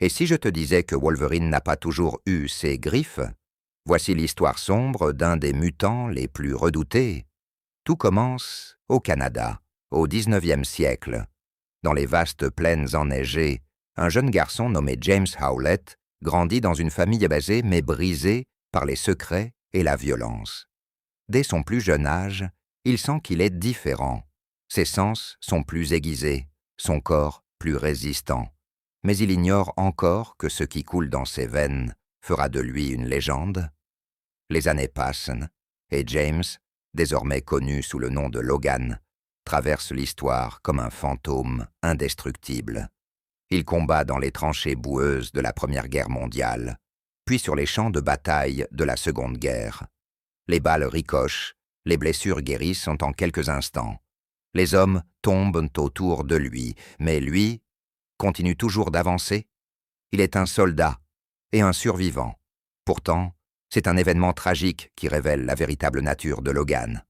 Et si je te disais que Wolverine n'a pas toujours eu ses griffes? Voici l'histoire sombre d'un des mutants les plus redoutés. Tout commence au Canada, au 19e siècle. Dans les vastes plaines enneigées, un jeune garçon nommé James Howlett grandit dans une famille apaisée mais brisée par les secrets et la violence. Dès son plus jeune âge, il sent qu'il est différent. Ses sens sont plus aiguisés, son corps plus résistant. Mais il ignore encore que ce qui coule dans ses veines fera de lui une légende. Les années passent, et James, désormais connu sous le nom de Logan, traverse l'histoire comme un fantôme indestructible. Il combat dans les tranchées boueuses de la Première Guerre mondiale, puis sur les champs de bataille de la Seconde Guerre. Les balles ricochent, les blessures guérissent en quelques instants. Les hommes tombent autour de lui, mais lui continue toujours d'avancer. Il est un soldat et un survivant. Pourtant, c'est un événement tragique qui révèle la véritable nature de Logan.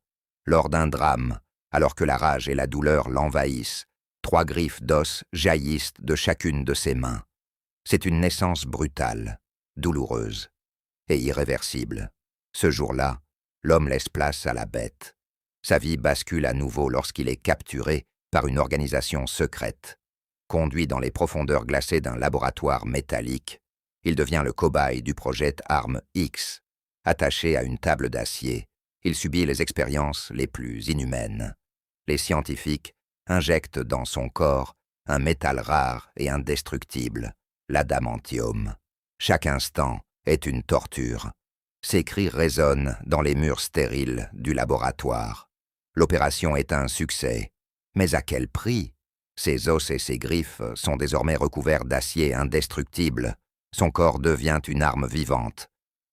Lors d'un drame, alors que la rage et la douleur l'envahissent, 3 griffes d'os jaillissent de chacune de ses mains. C'est une naissance brutale, douloureuse et irréversible. Ce jour-là, l'homme laisse place à la bête. Sa vie bascule à nouveau lorsqu'il est capturé par une organisation secrète. Conduit dans les profondeurs glacées d'un laboratoire métallique, il devient le cobaye du projet Arme X. Attaché à une table d'acier, il subit les expériences les plus inhumaines. Les scientifiques injectent dans son corps un métal rare et indestructible, l'adamantium. Chaque instant est une torture. Ses cris résonnent dans les murs stériles du laboratoire. L'opération est un succès, mais à quel prix? Ses os et ses griffes sont désormais recouverts d'acier indestructible. Son corps devient une arme vivante,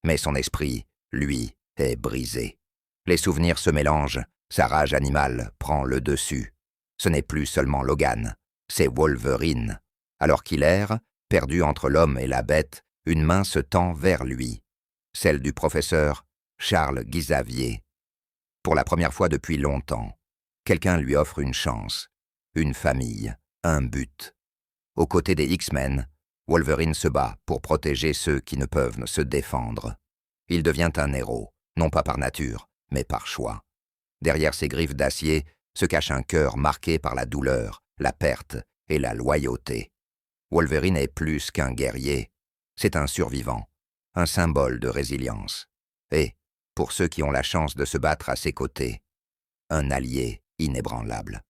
mais son esprit, lui, est brisé. Les souvenirs se mélangent, sa rage animale prend le dessus. Ce n'est plus seulement Logan, c'est Wolverine. Alors qu'il erre, perdu entre l'homme et la bête, une main se tend vers lui, celle du professeur Charles Xavier. Pour la première fois depuis longtemps, quelqu'un lui offre une chance, une famille, un but. Aux côtés des X-Men, Wolverine se bat pour protéger ceux qui ne peuvent se défendre. Il devient un héros, non pas par nature, mais par choix. Derrière ses griffes d'acier se cache un cœur marqué par la douleur, la perte et la loyauté. Wolverine est plus qu'un guerrier, c'est un survivant, un symbole de résilience. Et, pour ceux qui ont la chance de se battre à ses côtés, un allié inébranlable.